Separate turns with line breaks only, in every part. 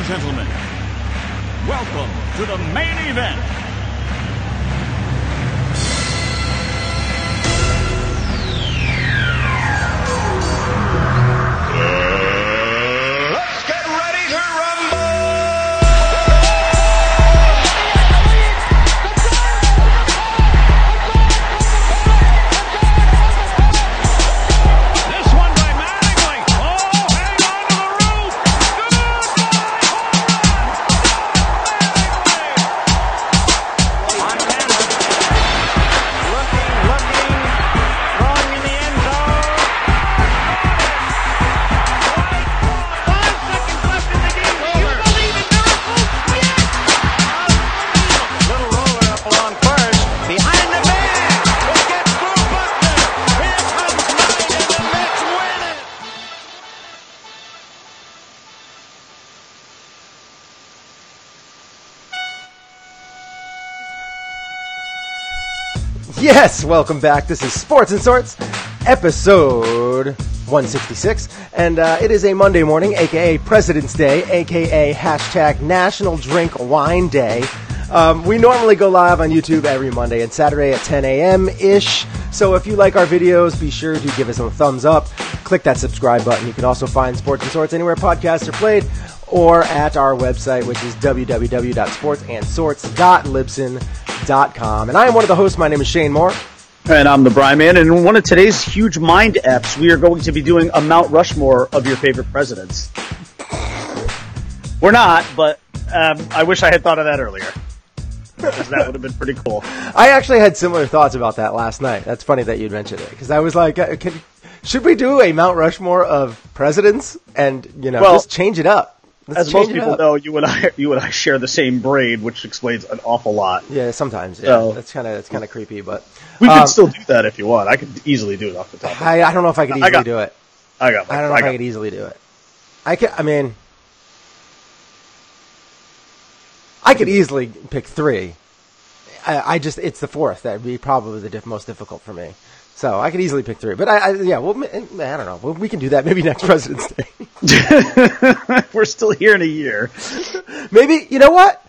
and gentlemen, welcome to the main event.
Let's get ready to rumble!
This one by Manny. Oh, hang on to the roof.
Looking, throwing in the end zone. 5 seconds left in the game. Do you believe in miracles? Yes! Little roller up along first. Behind the man. It gets through Buckner. Here comes Knight, and the Mets win it.
Yes, welcome back. This is Sports and Sorts, episode 166, and it is a Monday morning, aka President's Day, aka hashtag National Drink Wine Day. We normally go live on YouTube every Monday and Saturday at 10 a.m.-ish, so if you like our videos, be sure to give us a thumbs up, click that subscribe button. You can also find Sports and Sorts anywhere podcasts are played, or at our website, which is www.sportsandsorts.libsyn.com. And I am one of the hosts. My name is Shane Moore.
And I'm the Bry Man, and in one of today's huge mind F's, we are going to be doing a Mount Rushmore of your favorite presidents. We're not, but I wish I had thought of that earlier. Because that would have been pretty cool.
I actually had similar thoughts about that last night. That's funny that you'd mentioned it, because I was like, should we do a Mount Rushmore of presidents and, just change it up?
As most people know, you and I share the same brain, which explains an awful lot.
Yeah, sometimes. Yeah,
So-
that's kind of creepy, but
We could still do that if you want. I could easily do it off the top.
I don't know if I could easily do it.
I don't
know if I could easily do it. I could easily pick three. It's the fourth that would be probably the most difficult for me. So I could easily pick three, but I don't know. We can do that maybe next President's Day.
We're still here in a year.
Maybe, you know what?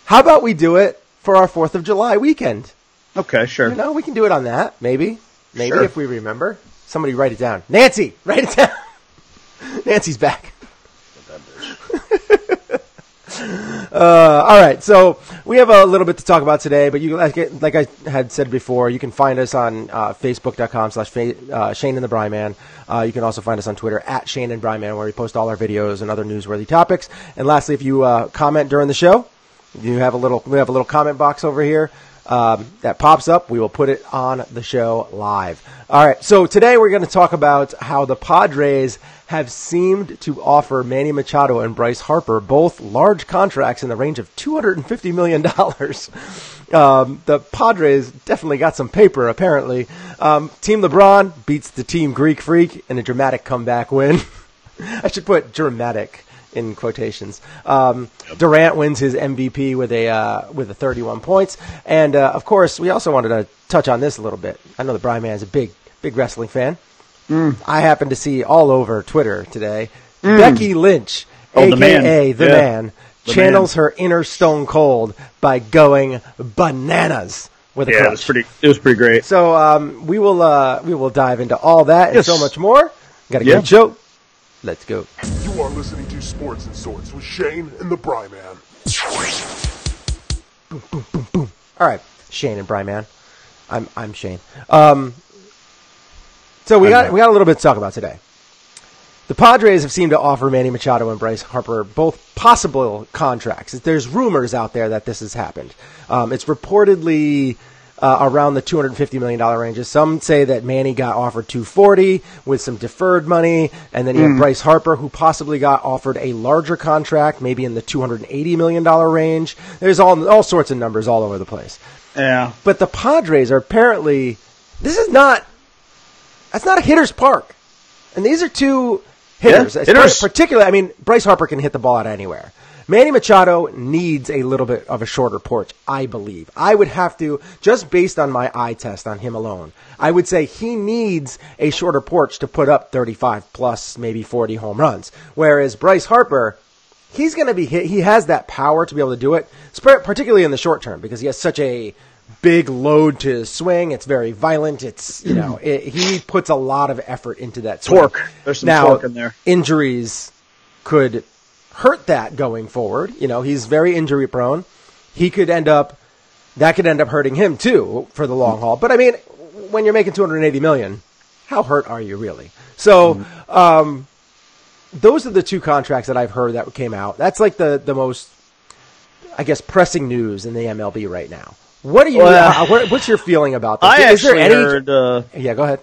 How about we do it for our 4th of July weekend?
Okay, sure.
We can do it on that. Maybe
Sure.
if we remember. Somebody write it down. Nancy, write it down. Nancy's back. All right, so we have a little bit to talk about today, but you, like I had said before, you can find us on Facebook.com/Shane and the Bry Man. You can also find us on Twitter at Shane and Bry Man, where we post all our videos and other newsworthy topics. And lastly, if you comment during the show, we have a little comment box over here that pops up. We will put it on the show live. All right, so today we're going to talk about how the Padres have seemed to offer Manny Machado and Bryce Harper both large contracts in the range of $250 million. The Padres definitely got some paper, apparently. Team LeBron beats the Team Greek Freak in a dramatic comeback win. I should put dramatic in quotations. Durant wins his MVP with a 31 points. And, of course, we also wanted to touch on this a little bit. I know the Bry Man is a big wrestling fan. I happened to see all over Twitter today, Becky Lynch, a.k.a. The Man, channels her inner Stone Cold by going bananas with a crutch.
It was pretty great.
So we will dive into all that and so much more. Got a great show. Let's go.
You are listening to Sports and Sorts with Shane and the Bry Man.
Boom, boom, boom, boom. All right, Shane and Bry Man. I'm Shane. So we got a little bit to talk about today. The Padres have seemed to offer Manny Machado and Bryce Harper both possible contracts. There's rumors out there that this has happened. It's reportedly around the $250 million ranges. Some say that Manny got offered $240 with some deferred money, and then you have Bryce Harper, who possibly got offered a larger contract, maybe in the $280 million range. There's all sorts of numbers all over the place.
Yeah.
But the Padres are apparently, that's not a hitter's park. And these are two hitters.
Hitters.
Particularly, Bryce Harper can hit the ball out anywhere. Manny Machado needs a little bit of a shorter porch, I believe. I would have to, just based on my eye test on him alone, I would say he needs a shorter porch to put up 35 plus, maybe 40 home runs. Whereas Bryce Harper, he's going to be hit. He has that power to be able to do it, particularly in the short term, because he has such a big load to his swing. It's very violent. It's, he puts a lot of effort into that swing.
Torque. There's some torque in there.
Injuries could hurt that going forward. He's very injury prone. That could end up hurting him too for the long haul. But I mean, when you're making $280 million, how hurt are you really? So, those are the two contracts that I've heard that came out. That's like the most, I guess, pressing news in the MLB right now. What are you? What's your feeling about this?
I
Is
actually
there any?
heard.
Yeah, go ahead.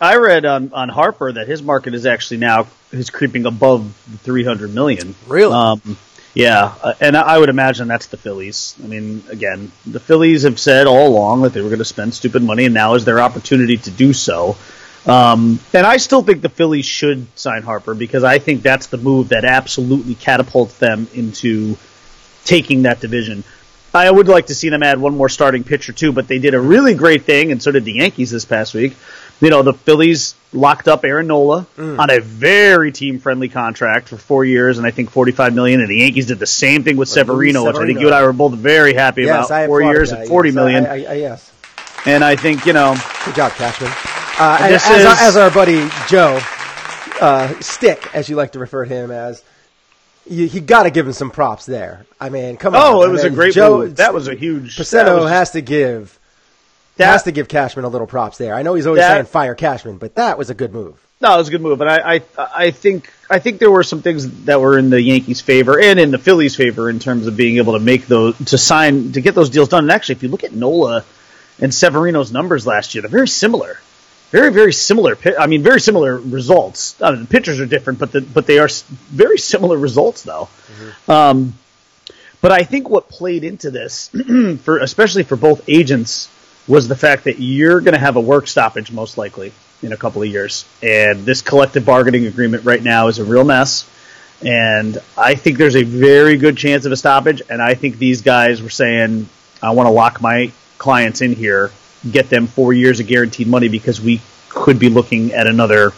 I read on Harper that his market is actually now creeping above $300 million.
Really?
Yeah, and I would imagine that's the Phillies. I mean, again, the Phillies have said all along that they were going to spend stupid money, and now is their opportunity to do so. And I still think the Phillies should sign Harper because I think that's the move that absolutely catapults them into taking that division. I would like to see them add one more starting pitcher too, but they did a really great thing, and so did the Yankees this past week. The Phillies locked up Aaron Nola on a very team-friendly contract for 4 years and I think $45 million, and the Yankees did the same thing with Severino, which I think you and I were both very happy about. 4 years and $40 million.
Yes.
And I think,
Good job, Cashman.
This
as our buddy Joe, Stick, as you like to refer to him as, you got to give him some props there. I mean, come on.
Oh, it was a great move. That was a huge...
Pacino has to give Cashman a little props there. I know he's always saying fire Cashman, but that was a good move.
No, it was a good move, and I think there were some things that were in the Yankees' favor and in the Phillies' favor in terms of being able to make those to get those deals done. And actually, if you look at Nola and Severino's numbers last year, they're very similar. Very, very similar. I mean, very similar results. The pitchers are different, but they are very similar results, though. Mm-hmm. But I think what played into this, especially for both agents, was the fact that you're going to have a work stoppage most likely in a couple of years, and this collective bargaining agreement right now is a real mess. And I think there's a very good chance of a stoppage. And I think these guys were saying, "I want to lock my clients in here." Get them 4 years of guaranteed money because we could be looking at another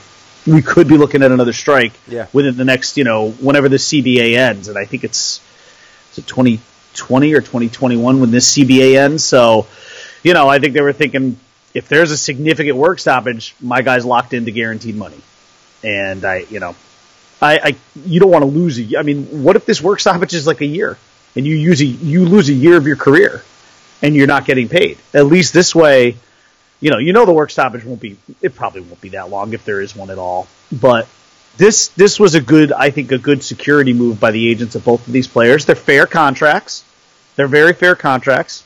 strike within the next, whenever the CBA ends. And I think it's 2020 or 2021 when this CBA ends. So, I think they were thinking if there's a significant work stoppage, my guy's locked into guaranteed money. And you don't want to lose I mean, what if this work stoppage is like a year and you lose a year of your career? And you're not getting paid. At least this way, the work stoppage probably won't be that long if there is one at all. But this was I think a good security move by the agents of both of these players. They're fair contracts. They're very fair contracts.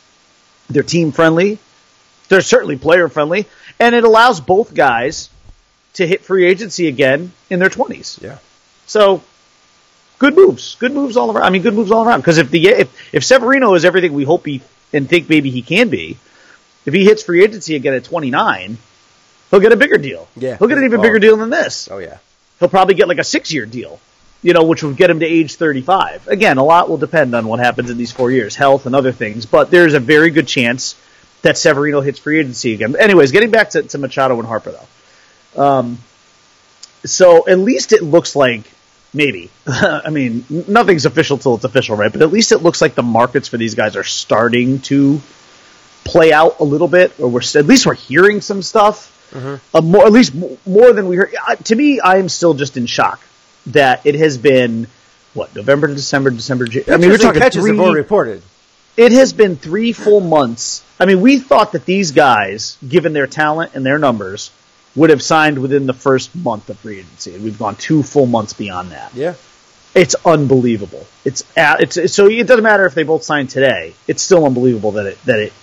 They're team friendly. They're certainly player friendly. And it allows both guys to hit free agency again in their 20s.
Yeah.
So good moves. Good moves all around. I mean, good moves all around. Because if Severino is everything we hope and think maybe he can be, if he hits free agency again at 29, he'll get a bigger deal.
Yeah.
He'll get an even bigger deal than this.
Oh, yeah.
He'll probably get like a 6-year deal, which will get him to age 35. Again, a lot will depend on what happens in these 4 years, health and other things, but there's a very good chance that Severino hits free agency again. Anyways, getting back to Machado and Harper, though. So at least it looks like maybe. I mean, nothing's official till it's official, right? But at least it looks like the markets for these guys are starting to play out a little bit, or at least we're hearing some stuff. Mm-hmm. At least more than we heard. To me, I am still just in shock that it has been November to December, January. I mean, we're talking
catches have already reported.
It has been 3 full months. I mean, we thought that these guys, given their talent and their numbers, would have signed within the first month of free agency, and we've gone 2 full months beyond that.
Yeah,
it's unbelievable. So it doesn't matter if they both signed today. It's still unbelievable that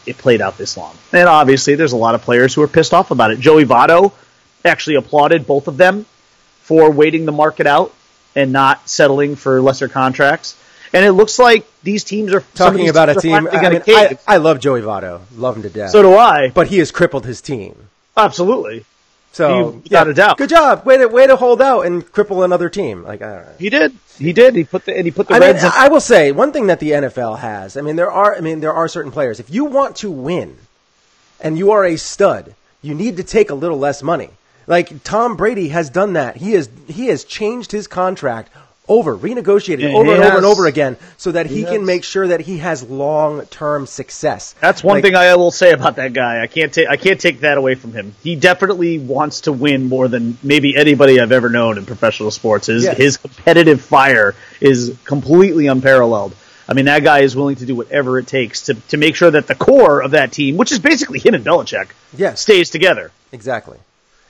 it played out this long. And obviously, there's a lot of players who are pissed off about it. Joey Votto actually applauded both of them for waiting the market out and not settling for lesser contracts. And it looks like these teams are
talking about a team. I love Joey Votto, love him to death.
So do I.
But he has crippled his team.
Absolutely.
So
without a doubt.
Good job. Way to hold out and cripple another team. Like, I don't know.
He did. He put the Reds.
I will say one thing that the NFL has. There are certain players. If you want to win, and you are a stud, you need to take a little less money. Like Tom Brady has done that. He has changed his contract renegotiated over and over and over again so that he can make sure that he has long-term success.
That's one thing I will say about that guy. I can't take that away from him. He definitely wants to win more than maybe anybody I've ever known in professional sports. His competitive fire is completely unparalleled. I mean, that guy is willing to do whatever it takes to make sure that the core of that team, which is basically him and Belichick, stays together.
Exactly.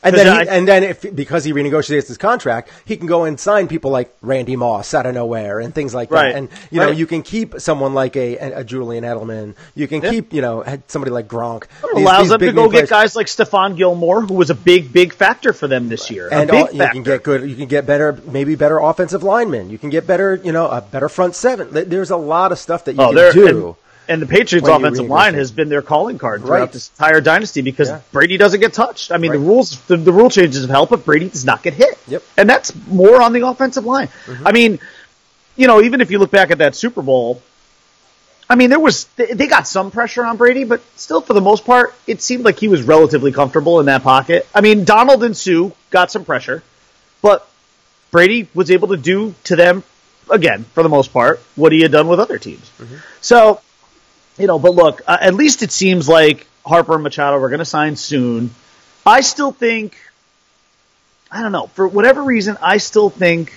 And then, because he renegotiates his contract, he can go and sign people like Randy Moss out of nowhere and things like that.
Right.
And you can keep someone like a Julian Edelman. You can keep somebody like Gronk.
It allows them to go get guys like Stephon Gilmore, who was a big factor for them this year.
And you can get good. You can get better offensive linemen. You can get better, a better front seven. There's a lot of stuff that you can do.
And the Patriots' offensive line has been their calling card throughout this entire dynasty because Brady doesn't get touched. I mean, the rule changes have helped, but Brady does not get hit.
Yep.
And that's more on the offensive line. Mm-hmm. I mean, even if you look back at that Super Bowl, I mean, they got some pressure on Brady, but still, for the most part, it seemed like he was relatively comfortable in that pocket. I mean, Donald and Sue got some pressure, but Brady was able to do to them, again, for the most part, what he had done with other teams. Mm-hmm. So, but look, at least it seems like Harper and Machado are going to sign soon. I still think, I don't know, for whatever reason, I still think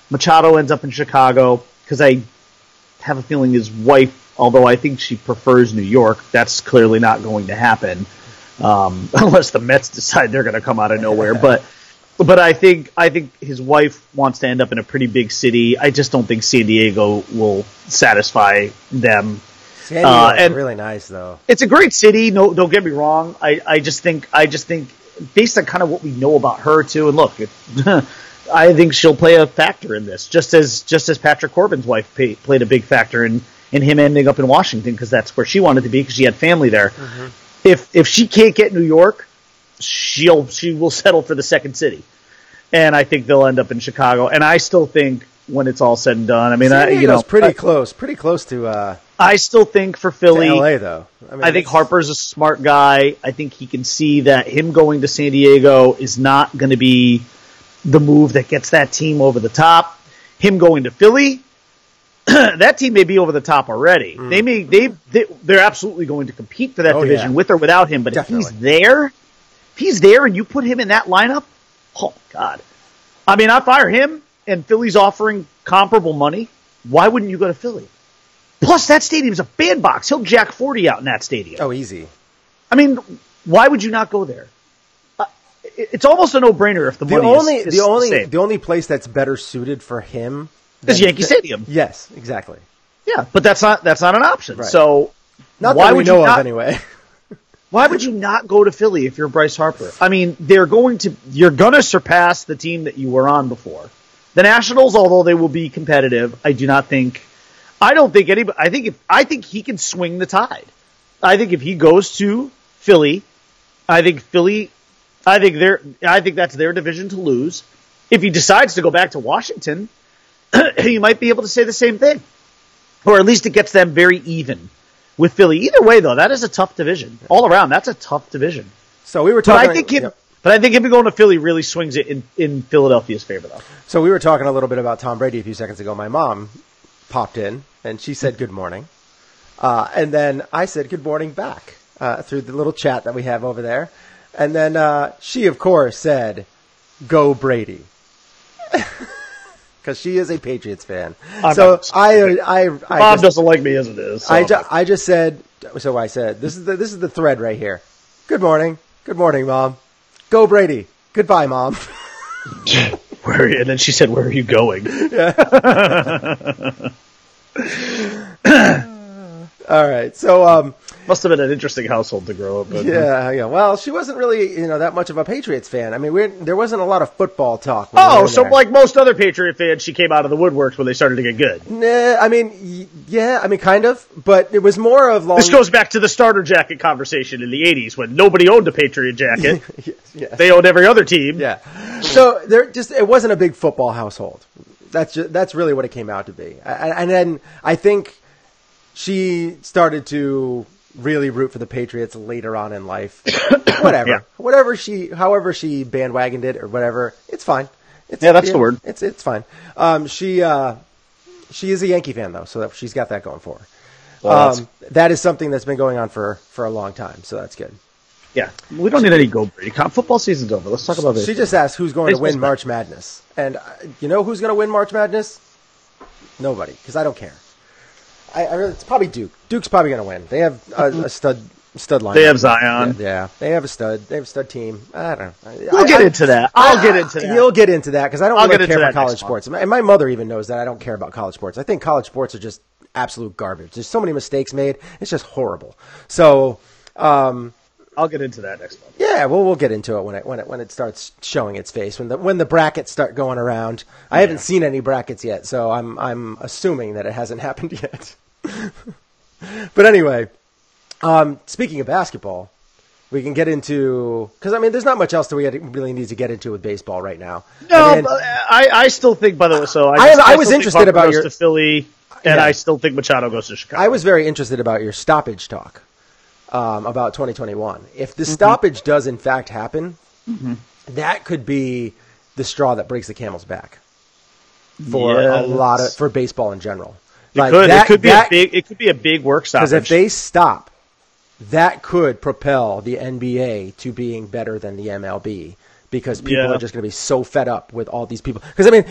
Machado ends up in Chicago because I have a feeling his wife, although I think she prefers New York, that's clearly not going to happen unless the Mets decide they're going to come out of nowhere. But I think his wife wants to end up in a pretty big city. I just don't think San Diego will satisfy them.
San Diego is really nice, though.
It's a great city. No, don't get me wrong. I just think, based on kind of what we know about her too, and look, I think she'll play a factor in this, just as Patrick Corbin's wife played a big factor in him ending up in Washington because that's where she wanted to be because she had family there. Mm-hmm. If she can't get New York, she will settle for the second city, and I think they'll end up in Chicago. And I still think when it's all said and done, I mean,
San Diego's pretty close to.
I still think for Philly,
to LA though.
I think Harper's a smart guy. I think he can see that him going to San Diego is not going to be the move that gets that team over the top. Him going to Philly, that team may be over the top already. They're absolutely going to compete for that division with or without him. But Definitely. If he's there and you put him in that lineup, oh God! I mean, I fire him and Philly's offering comparable money. Why wouldn't you go to Philly? Plus, that stadium's a bandbox. He'll jack 40 out in that stadium.
Oh, easy.
I mean, why would you not go there? It's almost a no-brainer if the money is the same.
The only place that's better suited for him
is Yankee Stadium.
Yes, exactly.
Yeah, but that's not an option.
Right.
So,
not that we know of anyway.
Why would you not go to Philly if you're Bryce Harper? I mean, you're going to surpass the team that you were on before. The Nationals, although they will be competitive, I think he can swing the tide. I think if he goes to Philly, I think that's their division to lose. If he decides to go back to Washington, he might be able to say the same thing. Or at least it gets them very even with Philly. Either way, though, that is a tough division. All around, that's a tough division.
So we were talking...
But I think him going to Philly really swings it in Philadelphia's favor, though.
So we were talking a little bit about Tom Brady a few seconds ago. My mom popped in, and she said good morning. And then I said good morning back through the little chat that we have over there. And then she, of course, said, go Brady. Because she is a Patriots fan. Mom
doesn't like me as it is. So.
I just said, so I said, this is the thread right here. Good morning, Mom. Go Brady. Goodbye, Mom.
And then she said, where are you going?
Yeah. All right. So,
must have been an interesting household to grow up in.
Yeah. Well, she wasn't really, that much of a Patriots fan. I mean, there wasn't a lot of football talk.
So like most other Patriot fans, she came out of the woodworks when they started to get good.
Nah, kind of, but it was more of
This goes back to the starter jacket conversation in the 80s when nobody owned a Patriot jacket.
Yes.
They owned every other team.
Yeah. So it wasn't a big football household. That's really what it came out to be. And then I think she started to really root for the Patriots later on in life. Whatever.
Yeah.
However she bandwagoned it or whatever, it's fine.
That's the word.
It's fine. She is a Yankee fan though, so she's got that going for her.
Well,
that is something that's been going on for a long time, so that's good.
Yeah, we don't need any go Brady. Football season's over. Let's talk about this.
She just asked who's going to win March Madness, and you know who's going to win March Madness? Nobody, because I don't care. It's probably Duke. Duke's probably going to win. They have a stud lineup.
They have Zion.
Yeah, they have a stud. They have a stud team. I don't know.
We'll get into that. I'll get into that.
You'll get into that because I don't really care for college
next
sports. And my mother even knows that I don't care about college sports. I think college sports are just absolute garbage. There's so many mistakes made. It's just horrible. So
I'll get into that next month.
Yeah, we'll get into it when it starts showing its face. When the brackets start going around. I haven't seen any brackets yet, so I'm assuming that it hasn't happened yet. But anyway, speaking of basketball, we can get into because there's not much else that we really need to get into with baseball right now.
No, but I still think. By the way, so
I was interested about
your to Philly, and I still think Machado goes to Chicago.
I was very interested about your stoppage talk about 2021. If the stoppage does in fact happen, that could be the straw that breaks the camel's back for baseball in general.
It could be a big work stoppage.
Because if they stop, that could propel the NBA to being better than the MLB because people are just going to be so fed up with all these people. Because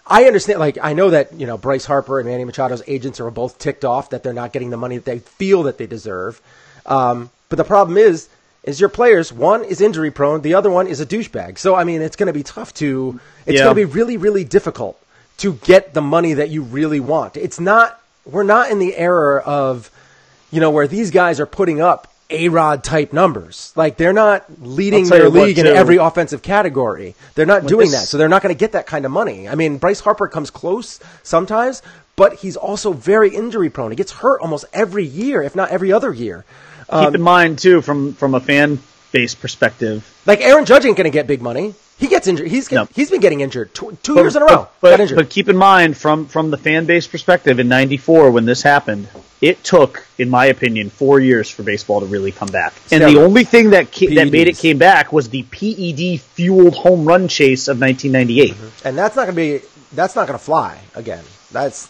I understand. I know that Bryce Harper and Manny Machado's agents are both ticked off that they're not getting the money that they feel that they deserve. But the problem is your players. One is injury prone. The other one is a douchebag. So it's going to be tough to. It's going to be really, really difficult to get the money that you really want. We're not in the era of, where these guys are putting up A-Rod type numbers. They're not leading their league in every offensive category. They're not doing that. So they're not going to get that kind of money. Bryce Harper comes close sometimes, but he's also very injury prone. He gets hurt almost every year, if not every other year.
Keep in mind too, from a fan base perspective.
Aaron Judge ain't going to get big money. He gets injured. He's been getting injured two years in a row.
But keep in mind, from the fan base perspective, in '94 when this happened, it took, in my opinion, 4 years for baseball to really come back. And the only thing that made it came back was the PED fueled home run chase of 1998.
And that's not going to fly again. This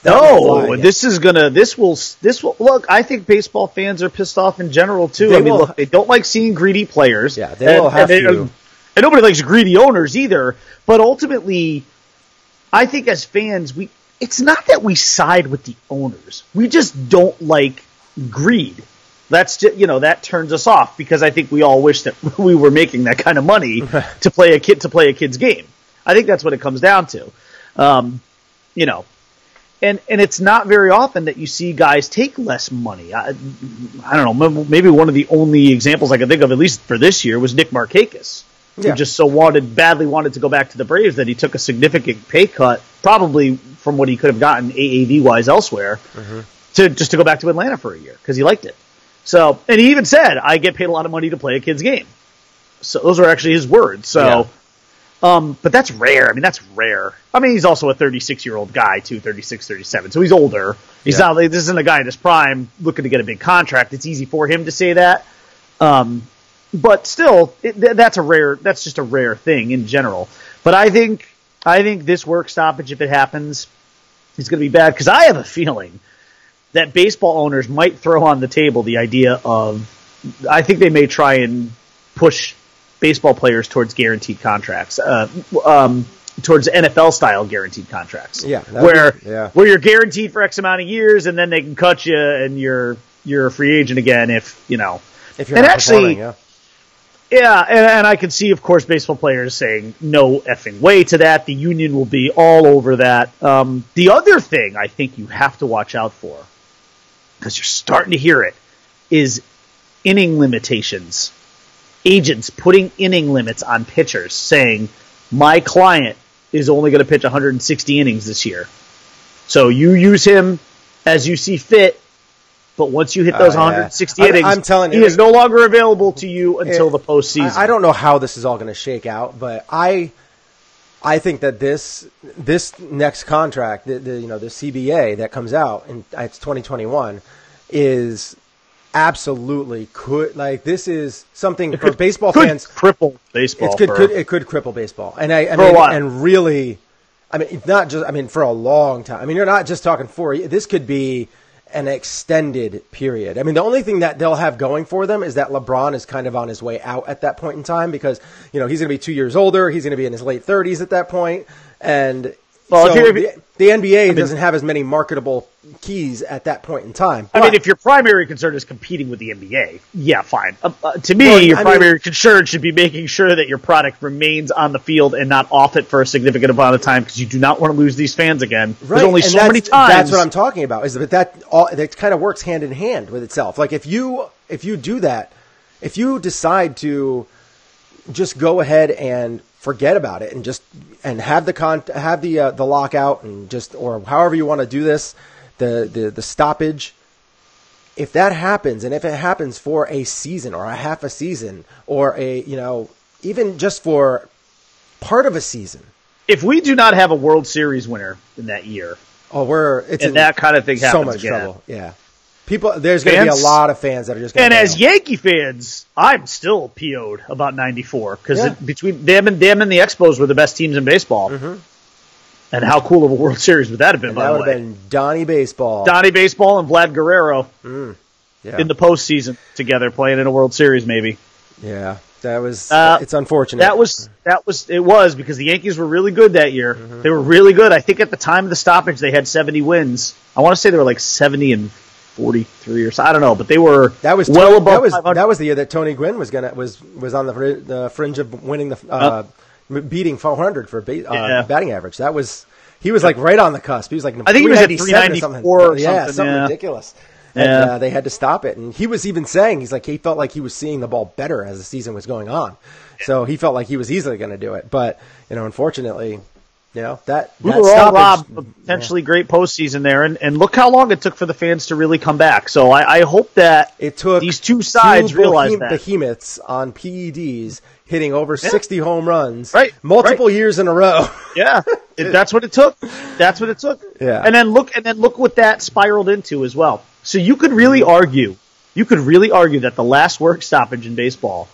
will look. I think baseball fans are pissed off in general too. They don't like seeing greedy players. Yeah, they will have to.
And nobody likes greedy owners either. But ultimately, I think as fans, it's not that we side with the owners. We just don't like greed. That's just, that turns us off because I think we all wish that we were making that kind of money to play a kid's game. I think that's what it comes down to. And it's not very often that you see guys take less money. I don't know. Maybe one of the only examples I can think of, at least for this year, was Nick Markakis. Who just badly wanted to go back to the Braves that he took a significant pay cut, probably from what he could have gotten AAV-wise elsewhere, to go back to Atlanta for a year because he liked it. So, and he even said, "I get paid a lot of money to play a kid's game." So those are actually his words. So, but that's rare. That's rare. He's also a 36-year-old guy too, 36, 37. So he's older. He's not. This isn't a guy in his prime looking to get a big contract. It's easy for him to say that. But still, that's just a rare thing in general. But I think this work stoppage, if it happens, is going to be bad because I have a feeling that baseball owners might throw on the table the idea of, I think they may try and push baseball players towards guaranteed contracts, towards NFL style guaranteed contracts.
Yeah,
where you're guaranteed for X amount of years and then they can cut you and you're a free agent again if you're not
performing, yeah.
Yeah, and I can see, of course, baseball players saying no effing way to that. The union will be all over that. The other thing I think you have to watch out for, because you're starting to hear it, is inning limitations. Agents putting inning limits on pitchers, saying, my client is only going to pitch 160 innings this year. So you use him as you see fit. But once you hit those 160 innings,
I'm telling you,
he is no longer available to you until the postseason.
I don't know how this is all going to shake out, but I think that this next contract, the CBA that comes out, and it's 2021, is absolutely could. Like, this is something for baseball fans.
Cripple baseball.
It could cripple baseball. And I
For a
mean,
while.
and really, I mean, not just, I mean, for a long time. I mean, you're not just talking this could be an extended period. I mean, the only thing that they'll have going for them is that LeBron is kind of on his way out at that point in time because, he's going to be 2 years older. He's going to be in his late 30s at that point. And the NBA doesn't have as many marketable keys at that point in time.
I mean, if your primary concern is competing with the NBA, yeah, fine. To me, your primary concern should be making sure that your product remains on the field and not off it for a significant amount of time because you do not want to lose these fans again. Right. There's only so many times.
That's what I'm talking about. Is that kind of works hand in hand with itself. Like if you do that, if you decide to just go ahead and forget about it and have the lockout and just, or however you want to do this, the stoppage. If that happens, and if it happens for a season or a half a season or even just for part of a season.
If we do not have a World Series winner in that year, that kind of thing happens
so much
again.
Trouble. Yeah. There's going to be a lot of fans that are just going to.
And as Yankee fans, I'm still PO'd about '94 because between them and the Expos were the best teams in baseball. Mm-hmm. And how cool of a World Series would that have been? By the way,
that would have been Donnie Baseball,
and Vlad Guerrero in the postseason together, playing in a World Series, maybe.
Yeah, that was. It's unfortunate.
It was because the Yankees were really good that year. Mm-hmm. They were really good. I think at the time of the stoppage, they had 70 wins. I want to say they were like 70 and 43 or so. I don't know, but they were above 500.
That was the year that Tony Gwynn was on the fringe of winning beating 400 for batting average. He was like right on the cusp. He was like,
I think he was at 394 or something.
Something ridiculous. And they had to stop it. And he was even saying, he felt like he was seeing the ball better as the season was going on. So he felt like he was easily going to do it. But, unfortunately, that
we were all robbed of potentially great postseason there. And look how long it took for the fans to really come back. So I hope that
it took
these two sides realize that.
Behemoths on PEDs hitting over 60 home runs multiple years in a row.
Yeah. That's what it took. Yeah. And then look what that spiraled into as well. So you could really argue that the last work stoppage in baseball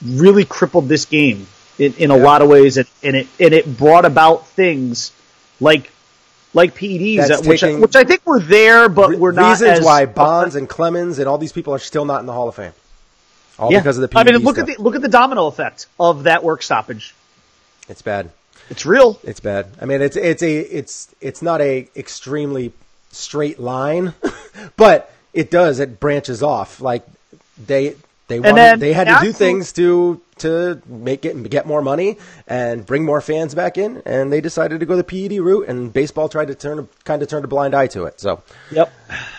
really crippled this game in a lot of ways, and it brought about things like PEDs, which I think were there, but were not.
Reasons why Bonds and Clemens and all these people are still not in the Hall of Fame. All because of the PED
I mean, look at the domino effect of that work stoppage.
It's bad.
It's real.
It's bad. I mean, it's not a extremely straight line, but it branches off. Like they had to do things to make it and get more money and bring more fans back in, and they decided to go the PED route, and baseball tried to turn a blind eye to it. So,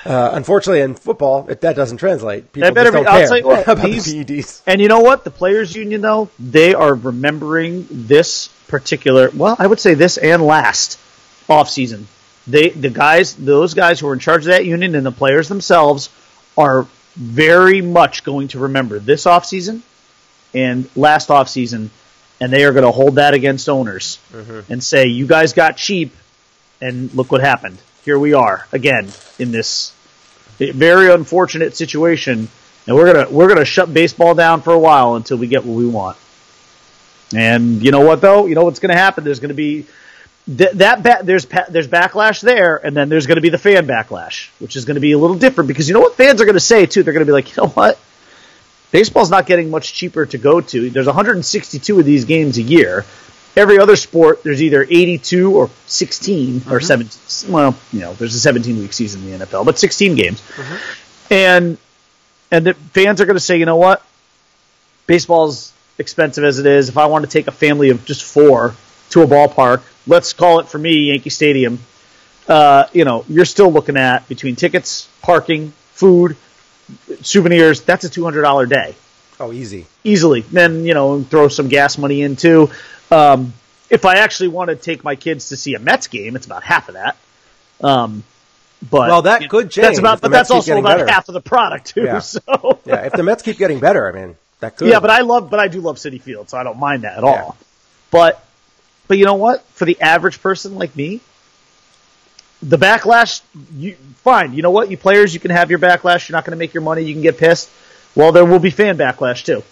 unfortunately, in football, that doesn't translate. People just don't care
I'll tell you what,
about the PEDs.
And you know what? The players' union, though, they are remembering this particular. Well, I would say this and last offseason. Those guys who are in charge of that union and the players themselves are very much going to remember this offseason and last offseason, and they are going to hold that against owners and say, you guys got cheap, and look what happened. Here we are again in this very unfortunate situation, and we're gonna shut baseball down for a while until we get what we want. And you know what, though? You know what's going to happen? There's going to be there's backlash there, and then there's going to be the fan backlash, which is going to be a little different because you know what fans are going to say too? They're going to be like, you know what? Baseball's not getting much cheaper to go to. There's 162 of these games a year. Every other sport, there's either 82 or 16 or 17. Well, there's a 17-week season in the NFL, but 16 games. And the fans are going to say, you know what? Baseball's expensive as it is. If I want to take a family of just 4 to a ballpark, let's call it for me Yankee Stadium. You're still looking at between tickets, parking, food, souvenirs. That's a $200 day.
Oh,
easily. Then throw some gas money in too. If I actually want to take my kids to see a Mets game, it's about half of that. But
that could change.
That's also about half of the product too.
Yeah.
So
if the Mets keep getting better, I mean that could.
Yeah, but I do love Citi Field, so I don't mind that at all. But you know what? For the average person like me, the backlash, fine. You know what? You players, you can have your backlash. You're not going to make your money. You can get pissed. Well, there will be fan backlash too.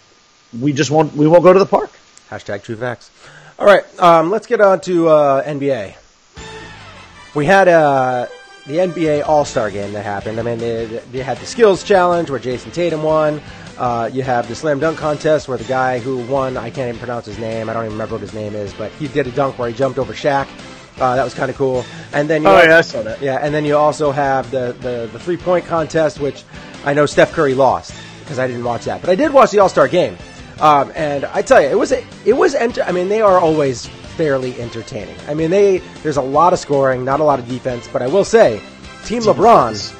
We won't go to the park.
Hashtag true facts. All right, let's get on to NBA. We had the NBA All-Star game that happened. I mean, they had the skills challenge where Jason Tatum won. You have the slam dunk contest where the guy who won, I can't even pronounce his name. I don't even remember what his name is, but he did a dunk where he jumped over Shaq. That was kind of cool. And then
I saw that.
Yeah, and then you also have the 3-point contest, which I know Steph Curry lost because I didn't watch that, but I did watch the All-Star game. And I tell you, I mean, they are always fairly entertaining. I mean, there's a lot of scoring, not a lot of defense, but I will say, Team LeBron's,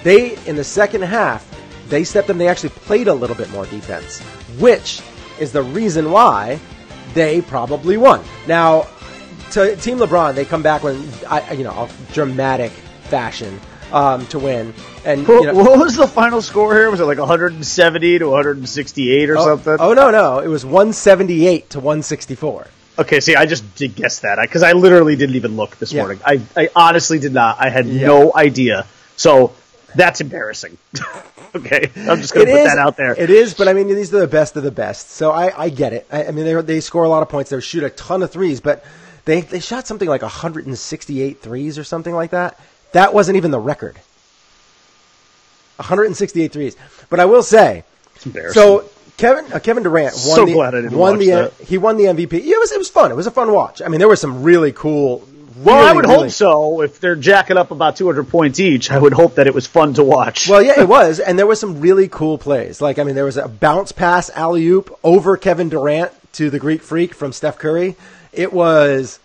they, in the second half, they stepped in, they actually played a little bit more defense, which is the reason why they probably won. Now, to Team LeBron, they come back when, a dramatic fashion to win. And
what was the final score here? Was it like 170 to 168 or something?
Oh, no. It was 178 to 164.
Okay, see, I just did guess that because I literally didn't even look this morning. I honestly did not. I had no idea. So that's embarrassing. Okay, I'm just going to put that out there.
It is, but I mean, these are the best of the best. So I get it. I mean, they score a lot of points. They shoot a ton of threes, but they shot something like 168 threes or something like that. That wasn't even the record. 168 threes. But I will say,
it's embarrassing.
So Kevin Durant won He won the MVP. It was fun. It was a fun watch. I mean, there were some really cool.
I would hope so. If they're jacking up about 200 points each, I would hope that it was fun to watch.
Well, yeah, it was, and there was some really cool plays. Like, I mean, there was a bounce pass alley-oop over Kevin Durant to the Greek Freak from Steph Curry. It was.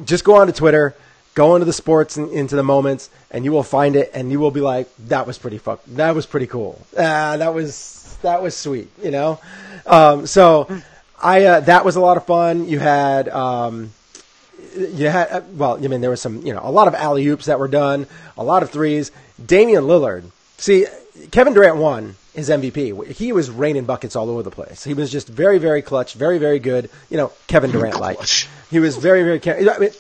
Just go onto Twitter. Go into the sports and into the moments, and you will find it, and you will be like, "That was pretty That was pretty cool. That was sweet." You know. That was a lot of fun. You had there was some, a lot of alley oops that were done, a lot of threes. Damian Lillard. See, Kevin Durant won his MVP. He was raining buckets all over the place. He was just very, very clutch, very, very good. Kevin Durant like. He was very, very. I mean,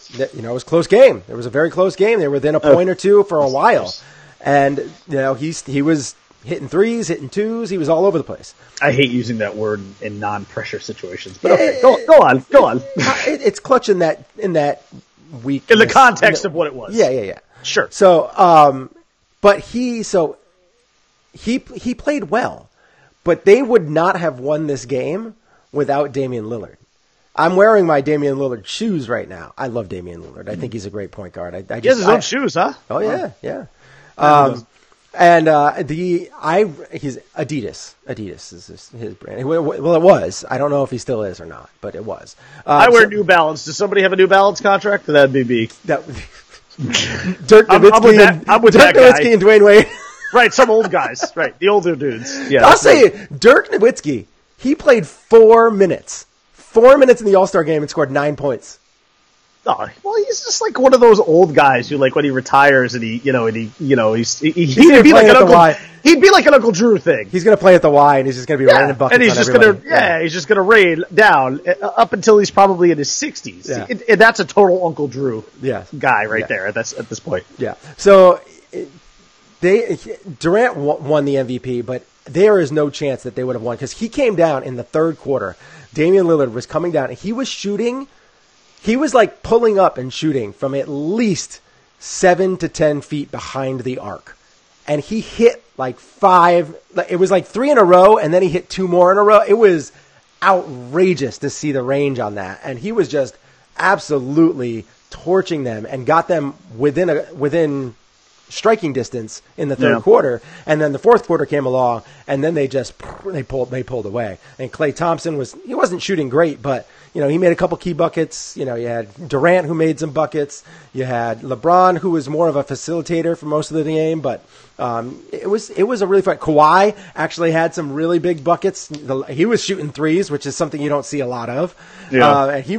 it was a close game. It was a very close game. They were within a point or two for a while, and he was hitting threes, hitting twos. He was all over the place.
I hate using that word in non-pressure situations, but okay, go on.
It's clutch in that week.
In the context of what it was.
Yeah.
Sure.
So, but he played well, but they would not have won this game without Damian Lillard. I'm wearing my Damian Lillard shoes right now. I love Damian Lillard. I think he's a great point guard. He
has his own shoes, huh?
Oh yeah. He's Adidas. Adidas is his brand. Well, it was. I don't know if he still is or not, but it was.
I wear New Balance. Does somebody have a New Balance contract? That'd be me.
Dirk Nowitzki and Dwayne Wade.
Right, some old guys. Right, the older dudes. Yeah,
I'll say it. Dirk Nowitzki, he played 4 minutes. 4 minutes in the All-Star game and scored 9 points.
Oh, well, he's just like one of those old guys who, like, when he retires and he'd be like an Uncle Drew thing.
He's going to play at the Y and he's just going to be raining buckets.
And he's just going to, he's just going to rain down up until he's probably in his 60s. Yeah. And that's a total Uncle Drew guy there. That's at this point.
Yeah. So Durant won the MVP, but there is no chance that they would have won because he came down in the third quarter. Damian Lillard was coming down and he was shooting. He was like pulling up and shooting from at least 7 to 10 feet behind the arc. And he hit like 5. It was like 3 in a row, and then he hit 2 more in a row. It was outrageous to see the range on that. And he was just absolutely torching them and got them within striking distance in the third quarter. And then the fourth quarter came along, and then they pulled away. And Klay Thompson wasn't shooting great, but he made a couple key buckets. You had Durant who made some buckets. You had LeBron who was more of a facilitator for most of the game, but it was a really fun. Kawhi actually had some really big buckets. He was shooting threes, which is something you don't see a lot of. Yeah. And he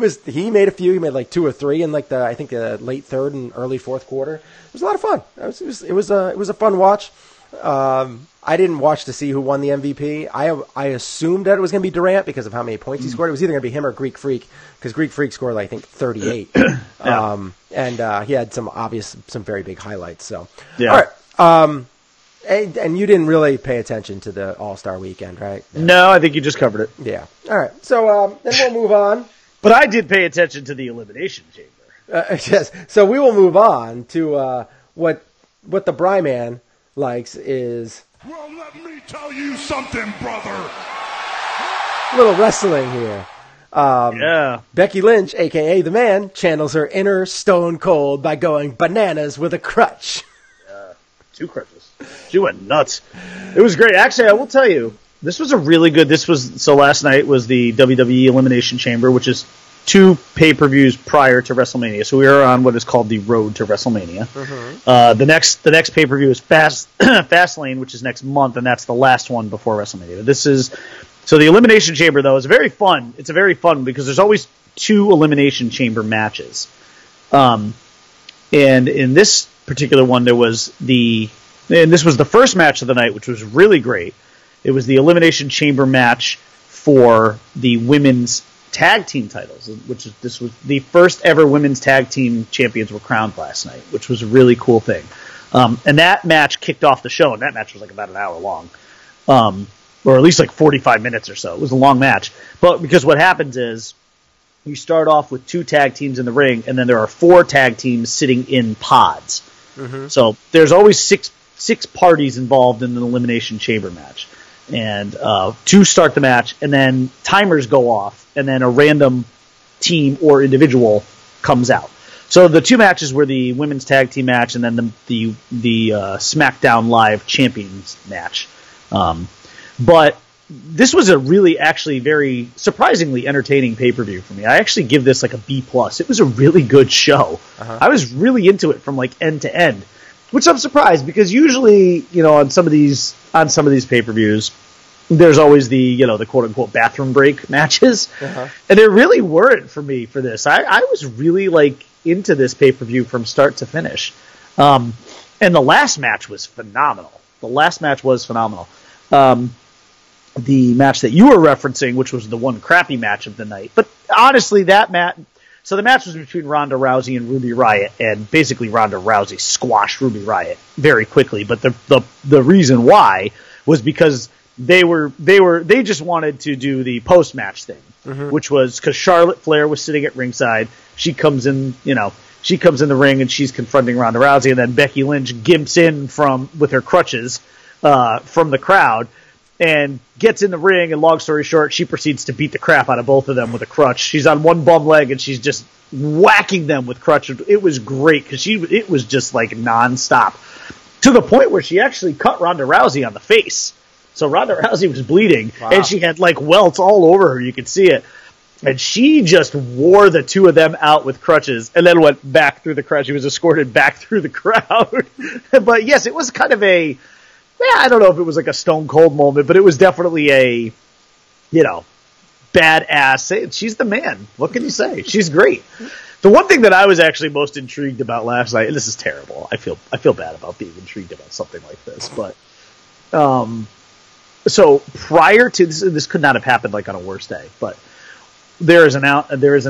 made a few. He made like 2 or 3 in like the late third and early fourth quarter. It was a lot of fun. It was a fun watch. I didn't watch to see who won the MVP. I assumed that it was going to be Durant because of how many points he scored. It was either going to be him or Greek Freak because Greek Freak scored, I think, 38. And he had some very big highlights. So,
yeah.
All right. And you didn't really pay attention to the All-Star Weekend, right?
No, I think you just covered it.
Yeah. All right. So then we'll move on.
But I did pay attention to the Elimination Chamber.
Yes. So we will move on to what the Bryman likes is.
Well, let me tell you something, brother.
A little wrestling here. Becky Lynch, a.k.a. TheMan, channels her inner Stone Cold by going bananas with a crutch.
Yeah, 2 crutches. She went nuts. It was great. Actually, I will tell you, this was a really good... So last night was the WWE Elimination Chamber, which is 2 pay-per-views prior to WrestleMania. So we are on what is called the road to WrestleMania. Mm-hmm. The next pay-per-view is Fastlane, which is next month, and that's the last one before WrestleMania. So the Elimination Chamber, though, is very fun. It's a very fun because there's always 2 Elimination Chamber matches. And in this particular one, this was the first match of the night, which was really great. It was the Elimination Chamber match for the women's tag team titles, this was the first ever women's tag team champions were crowned last night, which was a really cool thing. And that match kicked off the show, and that match was like about an hour long. Or at least like 45 minutes or so. It was a long match. But because what happens is you start off with 2 tag teams in the ring, and then there are 4 tag teams sitting in pods. Mm-hmm. So there's always six parties involved in an Elimination Chamber match. And 2 start the match, and then timers go off, and then a random team or individual comes out. So the 2 matches were the women's tag team match, and then the SmackDown Live Champions match. But this was a really actually very surprisingly entertaining pay-per-view for me. I actually give this like a B+. It was a really good show. Uh-huh. I was really into it from like end to end, which I'm surprised because usually, on some of these pay-per-views, there's always the quote-unquote bathroom break matches. Uh-huh. And there really weren't for me for this. I was really like into this pay-per-view from start to finish. And the last match was phenomenal. The match that you were referencing, which was the one crappy match of the night. But honestly, so the match was between Ronda Rousey and Ruby Riott, and basically Ronda Rousey squashed Ruby Riott very quickly. But the reason why was because they just wanted to do the post-match thing, mm-hmm. which was because Charlotte Flair was sitting at ringside. She comes in the ring and she's confronting Ronda Rousey, and then Becky Lynch gimps in with her crutches from the crowd and gets in the ring, and long story short, she proceeds to beat the crap out of both of them with a crutch. She's on one bum leg, and she's just whacking them with crutches. It was great, because it was just like nonstop, to the point where she actually cut Ronda Rousey on the face. So Ronda Rousey was bleeding, wow. And she had like welts all over her. You could see it. And she just wore the 2 of them out with crutches, and then went back through the crowd. She was escorted back through the crowd. But yes, it was kind of I don't know if it was like a Stone Cold moment, but it was definitely a, badass. She's the man. What can you say? She's great. The one thing that I was actually most intrigued about last night, and this is terrible. I feel bad about being intrigued about something like this, but so prior to this could not have happened like on a worse day, but there is an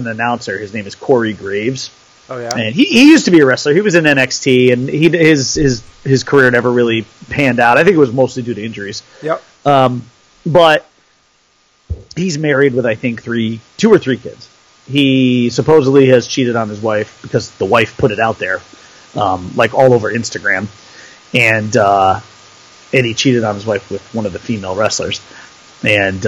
announcer. His name is Corey Graves. Oh yeah, and he used to be a wrestler. He was in NXT, and his career never really panned out. I think it was mostly due to injuries. Yep. But he's married with I think 2 or 3 kids. He supposedly has cheated on his wife because the wife put it out there, like all over Instagram, and he cheated on his wife with one of the female wrestlers. And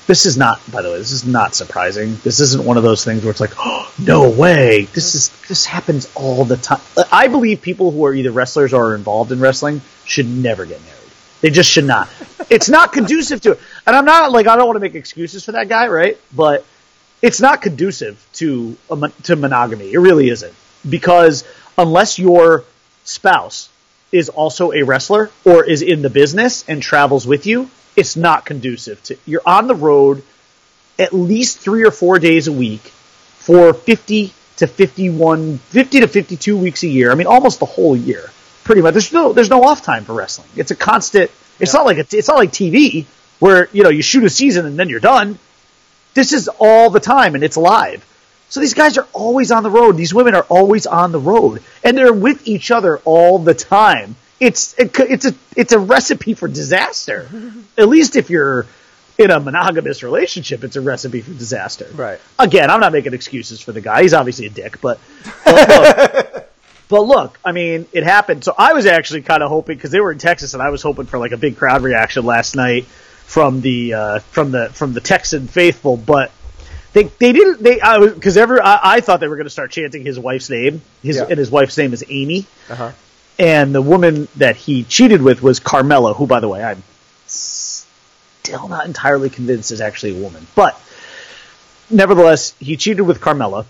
this is not, by the way, this is not surprising. This isn't one of those things where it's like, oh, no way. This happens all the time. I believe people who are either wrestlers or are involved in wrestling should never get married. They just should not. It's not conducive to it. And I'm not like, I don't want to make excuses for that guy, right? But it's not conducive to monogamy. It really isn't. Because unless your spouse is also a wrestler or is in the business and travels with you, it's not conducive to. You're on the road at least 3 or 4 days a week for 50 to 52 weeks a year. I mean, almost the whole year. pretty much. There's no off time for wrestling. It's a constant. It's not like TV where you shoot a season and then you're done. This is all the time and it's live. So these guys are always on the road. These women are always on the road, and they're with each other all the time. It's a recipe for disaster. At least if you're in a monogamous relationship, it's a recipe for disaster.
Right.
Again, I'm not making excuses for the guy. He's obviously a dick, but look, I mean, it happened. So I was actually kind of hoping, because they were in Texas, and I was hoping for like a big crowd reaction last night from the Texan faithful, but they didn't. Because I thought they were going to start chanting his wife's name. And his wife's name is Amy.
Uh-huh.
And the woman that he cheated with was Carmela, who, by the way, I'm still not entirely convinced is actually a woman. But nevertheless, he cheated with Carmela,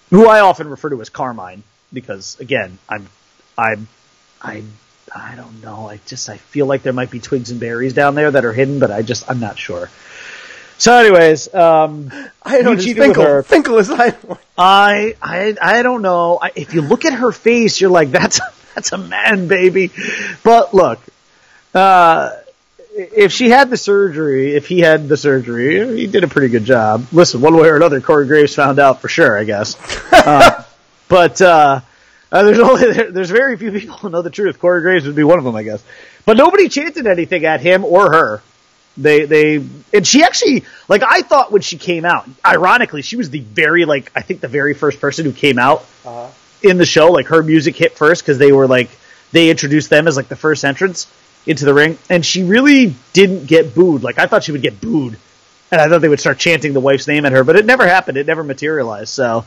who I often refer to as Carmine, because again, I don't know. I feel like there might be twigs and berries down there that are hidden, but I'm not sure. So, anyways,
I don't cheated with her. Finkel is
I don't know. If you look at her face, you're like, that's a man, baby. But look, if he had the surgery, he did a pretty good job. Listen, one way or another, Corey Graves found out for sure, I guess. But there's very few people who know the truth. Corey Graves would be one of them, I guess. But nobody chanted anything at him or her. And she actually, like, I thought when she came out, ironically, she was the very first person who came out in the show. Like, her music hit first because they introduced them as like the first entrance into the ring. And she really didn't get booed. Like, I thought she would get booed. And I thought they would start chanting the wife's name at her, but it never happened. It never materialized. So,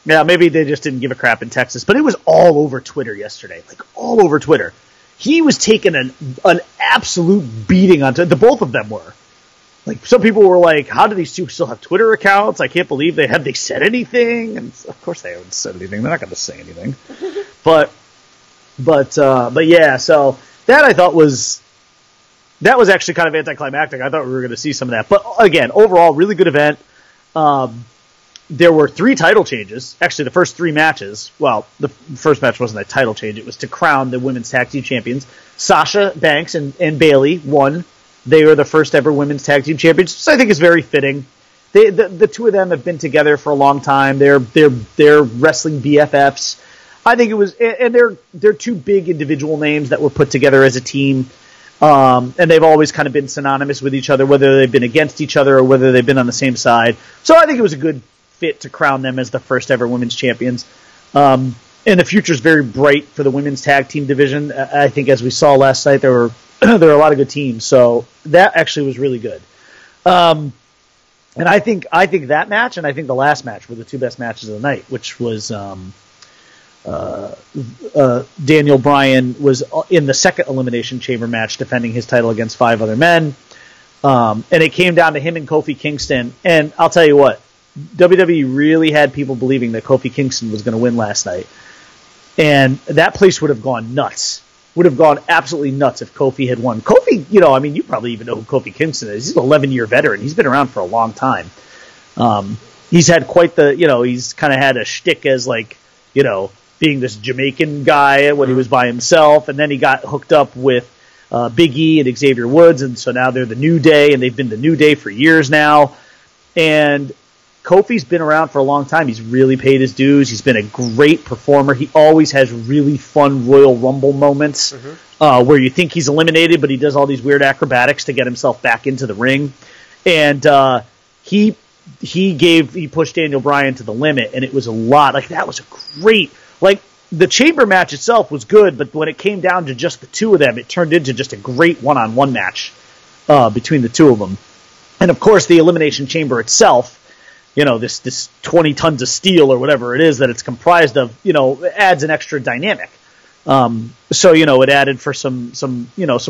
yeah, maybe they just didn't give a crap in Texas. But it was all over Twitter yesterday. Like, all over Twitter. He was taking an absolute beating on the both of them were. Like, some people were like, how do these two still have Twitter accounts? I can't believe they said anything. And of course they haven't said anything. They're not going to say anything. But yeah, so that I thought was actually kind of anticlimactic. I thought we were going to see some of that. But again, overall, really good event. There were 3 title changes. Actually, the first 3 matches. Well, the first match wasn't a title change. It was to crown the women's tag team champions. Sasha Banks and Bayley won. They were the first ever women's tag team champions, so I think it's very fitting. The two of them have been together for a long time. They're wrestling BFFs. I think it was, and they're 2 big individual names that were put together as a team. And they've always kind of been synonymous with each other, whether they've been against each other or whether they've been on the same side. So I think it was a good fit to crown them as the first ever women's champions. And the future is very bright for the women's tag team division. I think, as we saw last night, there were a lot of good teams. So that actually was really good. And I think that match and I think the last match were the 2 best matches of the night, which was Daniel Bryan was in the second Elimination Chamber match defending his title against 5 other men. And it came down to him and Kofi Kingston. And I'll tell you what, WWE really had people believing that Kofi Kingston was going to win last night. And that place would have gone nuts. Would have gone absolutely nuts if Kofi had won. Kofi, you probably even know who Kofi Kingston is. He's an 11-year veteran. He's been around for a long time. He's had quite the, he's kind of had a shtick as being this Jamaican guy when he was by himself. And then he got hooked up with Big E and Xavier Woods. And so now they're the New Day, and they've been the New Day for years now. And Kofi's been around for a long time. He's really paid his dues. He's been a great performer. He always has really fun Royal Rumble moments where you think he's eliminated, but he does all these weird acrobatics to get himself back into the ring. And he pushed Daniel Bryan to the limit, and it was a lot. Like, that was a great, the chamber match itself was good, but when it came down to just the 2 of them, it turned into just a great one-on-one match between the 2 of them. And of course, the Elimination Chamber itself, this 20 tons of steel or whatever it is that it's comprised of, adds an extra dynamic. So, it added for some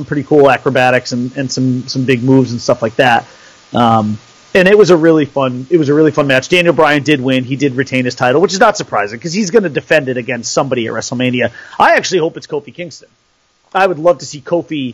pretty cool acrobatics and some big moves and stuff like that. And it was a really fun match. Daniel Bryan did win. He did retain his title, which is not surprising because he's going to defend it against somebody at WrestleMania. I actually hope it's Kofi Kingston. I would love to see Kofi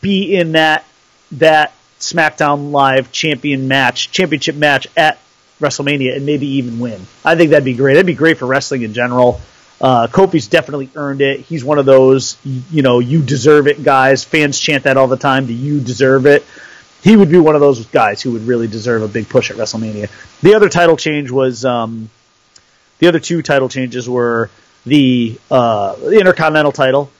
be in that SmackDown Live championship match at WrestleMania and maybe even win. I think that'd be great. That'd be great for wrestling in general. Kofi's definitely earned it. He's one of those, you deserve it guys. Fans chant that all the time. Do you deserve it? He would be one of those guys who would really deserve a big push at WrestleMania. The other title change was, the other two title changes were the Intercontinental title.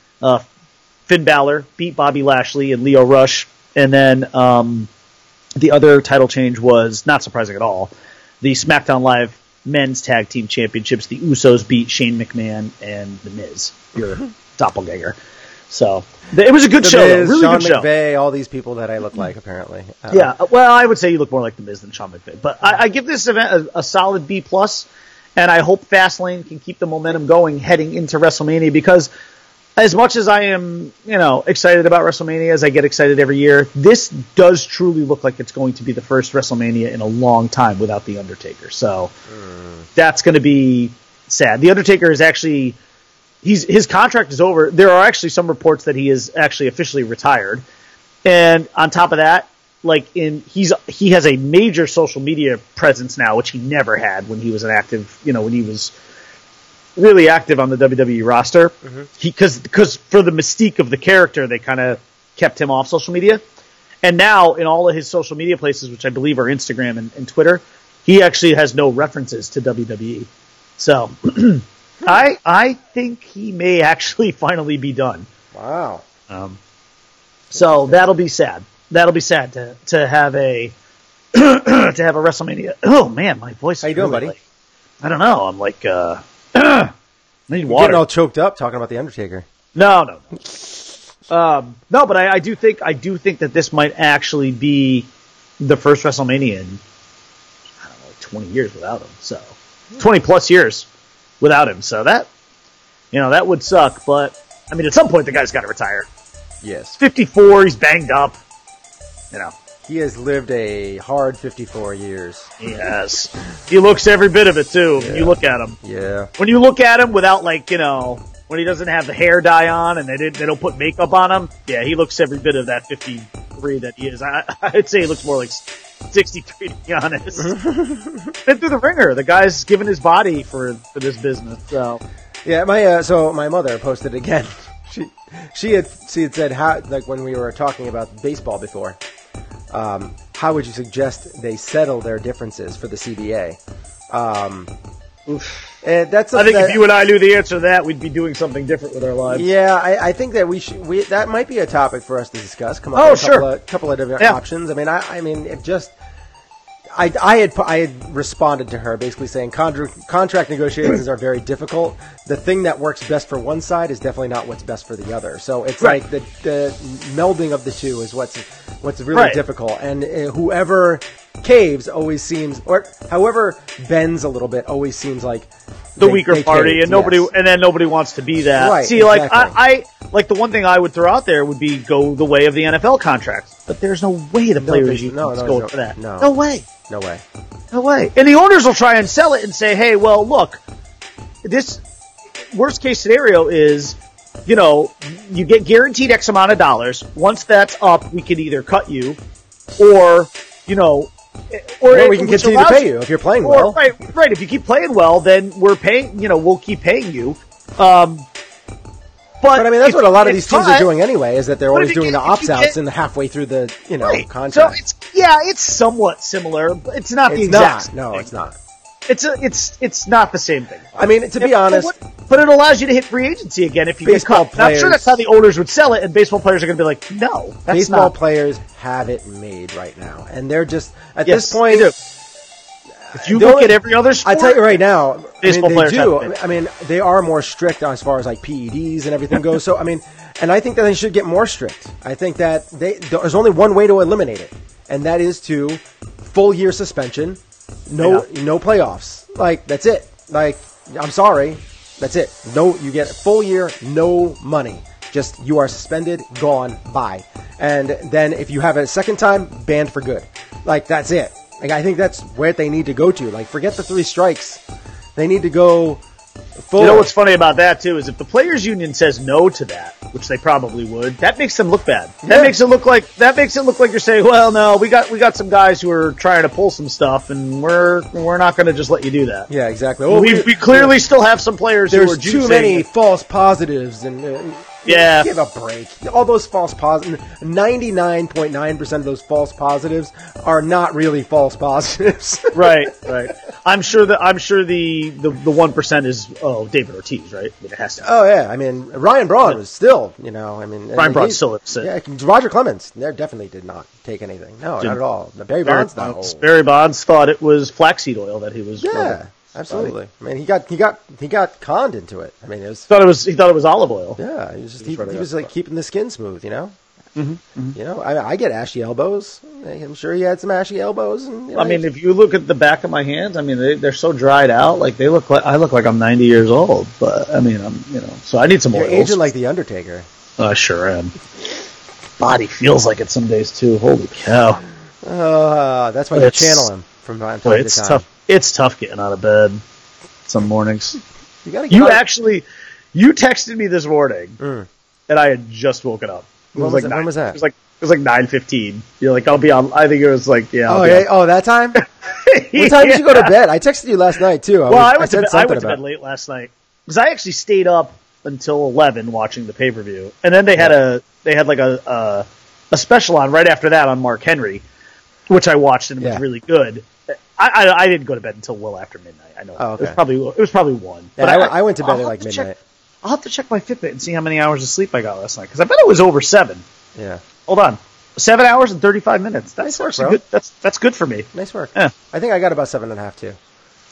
Finn Balor beat Bobby Lashley and Lio Rush. And then the other title change was, not surprising at all, the SmackDown Live Men's Tag Team Championships. The Usos beat Shane McMahon and The Miz, your doppelganger. So it was a good show.
Miz,
Really
Sean
good show.
McVay, all these people that I look like, apparently.
Yeah, well, I would say you look more like The Miz than Sean McVay. But I give this event a solid B+, and I hope Fastlane can keep the momentum going heading into WrestleMania, because as much as I am, excited about WrestleMania, as I get excited every year, this does truly look like it's going to be the first WrestleMania in a long time without The Undertaker. So that's going to be sad. The Undertaker is actually, his contract is over. There are actually some reports that he is actually officially retired. And on top of that, he has a major social media presence now, which he never had when he was an active, when he was really active on the WWE roster. Because for the mystique of the character, they kind of kept him off social media. And now in all of his social media places, which I believe are Instagram and Twitter, he actually has no references to WWE. So I think he may actually finally be done.
Wow.
So that'll be sad. That'll be sad to have a to have a WrestleMania. Oh man, my voice.
How you doing, buddy?
I don't know. I'm like I need water.
Getting all choked up talking about the Undertaker.
No. No, but I do think that this might actually be the first WrestleMania in 20 years without him. So 20 plus years without him. So that that would suck. But I mean, at some point the guy's got to retire.
Yes.
He's 54. He's banged up.
He has lived a hard 54 years.
Yes. He looks every bit of it, too, when you look at him.
Yeah.
When you look at him without, when he doesn't have the hair dye on and they don't put makeup on him, yeah, he looks every bit of that 53 that he is. I'd say he looks more like 63, to be honest. Been through the ringer. The guy's given his body for this business, so.
Yeah, my mother posted again. She had said, how, when we were talking about baseball before, how would you suggest they settle their differences for the CBA? That's
I think if you and I knew the answer to that, we'd be doing something different with our lives.
Yeah, I think that that might be a topic for us to discuss. Come up with a couple of different options. I mean, it just. I had responded to her basically saying contract negotiations are very difficult. The thing that works best for one side is definitely not what's best for the other. So it's like the melding of the two is what's really difficult. And whoever caves always seems, or however bends a little bit, always seems like
the weaker party, and nobody wants to be that.
Right,
see,
exactly.
I the one thing I would throw out there would be go the way of the NFL contracts, but there's no way the players go for that. No way.
No way.
No way. And the owners will try and sell it and say, hey, well, look, this worst case scenario is, you get guaranteed X amount of dollars. Once that's up, we can either cut you or we can continue to pay you if you're playing well. Right. If you keep playing well, then we're paying, we'll keep paying you.
But I mean, that's what a lot of these teams are doing anyway, is that they're always doing the opt-outs and halfway through the, contract.
So it's somewhat similar, but it's not the exact same thing.
It's not.
It's not the same thing.
I mean, to be honest.
But it allows you to hit free agency again if you get caught. I'm sure that's how the owners would sell it, and baseball players are going to be like, no, that's not.
Baseball players have it made right now. And they're just, at this point.
If you look at every other sport,
I tell you right now,
baseball players
do. I mean, they are more strict as far as PEDs and everything goes. So I mean, and I think that they should get more strict. I think that there's only one way to eliminate it, and that is to full year suspension, no playoffs. That's it. I'm sorry, that's it. No, you get a full year, no money. Just you are suspended, gone, bye. And then if you have it a second time, banned for good. That's it. I think that's where they need to go to. Forget the 3 strikes. They need to go full.
You know what's funny about that, too, is if the players' union says no to that, which they probably would, that makes them look bad. That makes it look like you're saying, well, no, we got some guys who are trying to pull some stuff, and we're not going to just let you do that.
Yeah, exactly. Well,
we clearly still have some players who are juicing.
There's too many false positives, and give a break. All those false positives, 99.9% of those false positives are not really false positives.
Right. I'm sure the 1% is David Ortiz, right? I mean, it has to be.
Oh yeah, I mean Ryan Braun was still, Ryan
Braun's still upset.
Yeah, Roger Clemens, there definitely did not take anything. No, not at all. Barry Bonds
thought it was flaxseed oil that he was.
Yeah. Absolutely. I mean, he got conned into it. I mean, he thought
it was olive oil.
Yeah, he was like keeping the skin smooth,
Mm-hmm.
I get ashy elbows. I'm sure he had some ashy elbows. And,
if you look at the back of my hands, I mean, they're so dried out. Like I look like I'm 90 years old. But I mean, so I need some
You're
oils.
aging like the Undertaker.
I sure am. Body feels like it some days too. Holy cow!
That's why you channel him from time to time.
It's tough. It's tough getting out of bed some mornings. You texted me this morning, and I had just woken up.
When was that?
It was like 9:15. You're like, I'll be on. I think it was like, yeah.
That time? What time did you go to bed? I texted you last night too.
I went to bed late last night because I actually stayed up until 11 watching the pay-per-view, and then they had a special on right after that on Mark Henry, which I watched and it was really good. I didn't go to bed until well after midnight. I know.
Oh, okay.
It was probably 1.
Yeah, but I went to bed at like midnight.
I'll have to check my Fitbit and see how many hours of sleep I got last night because I bet it was over 7.
Yeah.
Hold on. 7 hours and 35 minutes. That's
nice work,
good. That's good for me.
Nice work.
Yeah.
I think I got about 7.5 too.
Yeah,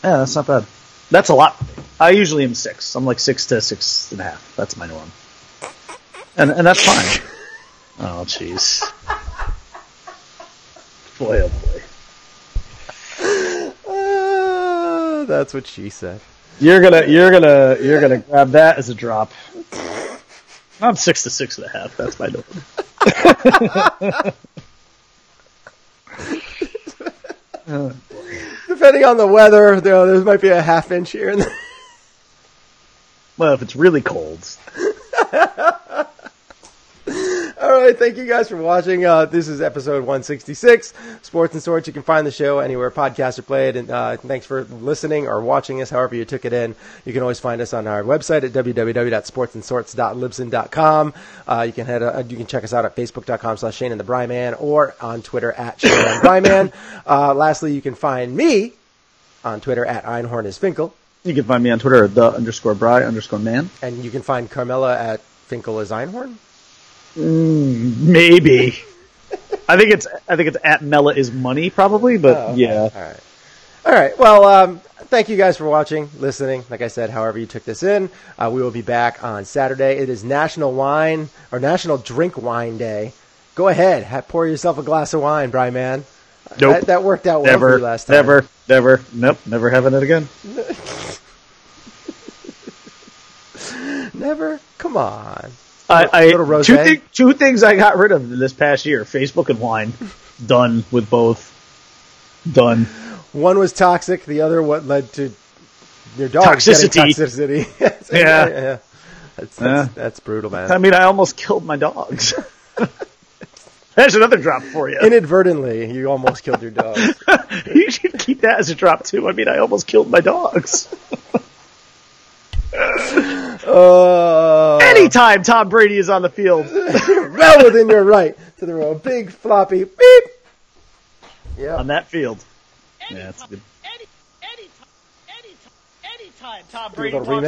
that's not bad. That's a lot for me. I usually am 6. I'm like 6 to 6.5. That's my norm. And that's fine. Oh, jeez. Boy, oh boy.
That's what she said.
You're gonna grab that as a drop. I'm 6 to 6.5. That's my norm.
Depending on the weather, there might be a half inch here and there.
Well, if it's really cold.
All right, thank you guys for watching. This is episode 166, Sports and Sorts. You can find the show anywhere podcasts are played. And thanks for listening or watching us, however you took it in. You can always find us on our website at www.sportsandsorts.libsyn.com. You can check us out at facebook.com/Shane and the Bryman or on Twitter at Shane and Bryman. Lastly, you can find me on Twitter at EinhornIsFinkel.
You can find me on Twitter at _Bry_man.
And you can find Carmela at Finkel is Einhorn.
Maybe. I think it's at Mela is money probably, but
okay.
Yeah.
All right. Well, thank you guys for watching, listening. Like I said, however you took this in, we will be back on Saturday. It is National Drink Wine Day. Go ahead, pour yourself a glass of wine, Bryman.
Nope.
That worked out well for you last time.
Never. Nope. Never having it again.
Never. Come on.
Two things I got rid of this past year: Facebook and wine. Done with both. Done.
One was toxic. The other what led to your dog getting toxicity. Yeah. That's brutal, man.
I mean, I almost killed my dogs. There's another drop for you.
Inadvertently, you almost killed your dog.
You should keep that as a drop too. I mean, I almost killed my dogs. Anytime Tom Brady is on the field,
well within your right to throw a big floppy beep. Yeah,
on that field. Yeah, that's good.
Anytime Tom Brady walks on,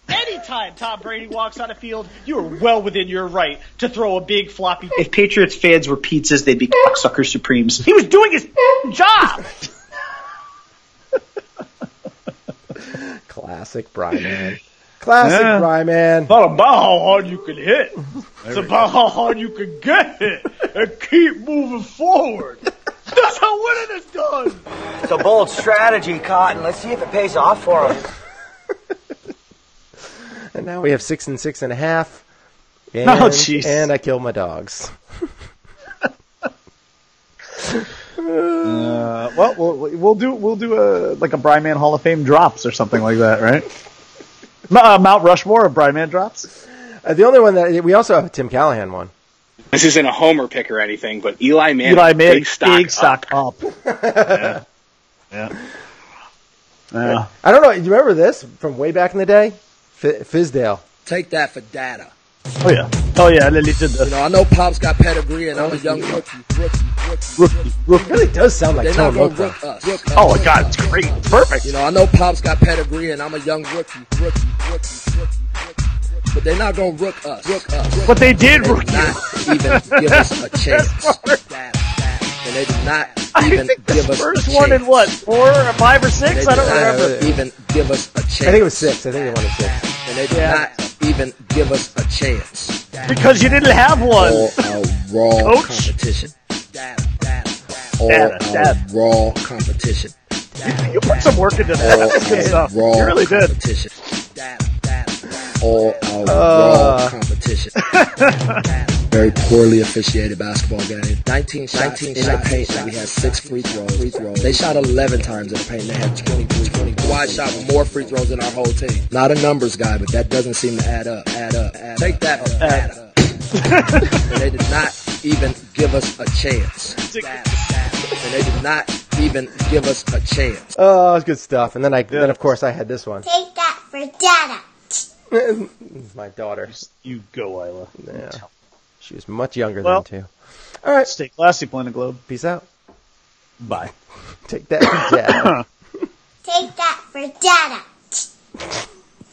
anytime Tom Brady walks on the field, you are well within your right to throw a big floppy.
If Patriots fans were pizzas, they'd be cocksucker supremes.
He was doing his job.
Classic Bryman. Bryman.
It's not about how hard you can hit. It's about how hard you can get hit and keep moving forward. That's how winning is done.
It's a bold strategy, Cotton. Let's see if it pays off for him.
And now we have 6 and 6.5. And,
jeez.
And I killed my dogs.
We'll do a Bryman Hall of Fame drops or something like that, right? Mount Rushmore of Brian Man drops.
The only one that we also have a Tim Callahan one.
This isn't a homer pick or anything, but Eli Manning, big stock up.
Yeah.
I don't know. Do you remember this from way back in the day? Fizdale.
Take that for data.
Oh yeah. And then he did the.
I know Pop's got pedigree, and I'm a young rookie.
It really does sound like Tone Loc.
Oh my God, it's great. It's perfect.
I know Pop's got pedigree, and I'm a young rookie. But they're not gonna rook us.
But they did rook you.
Not even give us a chance. And they did not even give us a chance.
First one in what, 4 or 5 or 6? I don't remember.
Even give us a chance.
I think it was 6. I think they wanted 6.
And they did not even give us a chance.
Because you didn't have one.
All raw
Coach.
competition.
Data.
Raw competition.
You put some work into that. That's good stuff. You really did.
Competition. All raw competition. Very poorly officiated basketball game. 19 shots in the paint, and we had 6 free throws. They shot 11 times in the paint, and they had 20. Why shot more free throws than our whole team? Not a numbers guy, but that doesn't seem to add up. Take that for data. And they did not even give us a chance. And they did not even give us a chance.
Oh, it's good stuff. And then of course I had this one.
Take that for data.
My daughter.
You go, Isla.
Yeah. She was much younger than 2. All right.
Stay classy, Planet Globe.
Peace out.
Bye.
Take that for data.
Take that for data.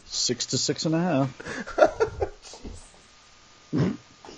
6 to 6.5.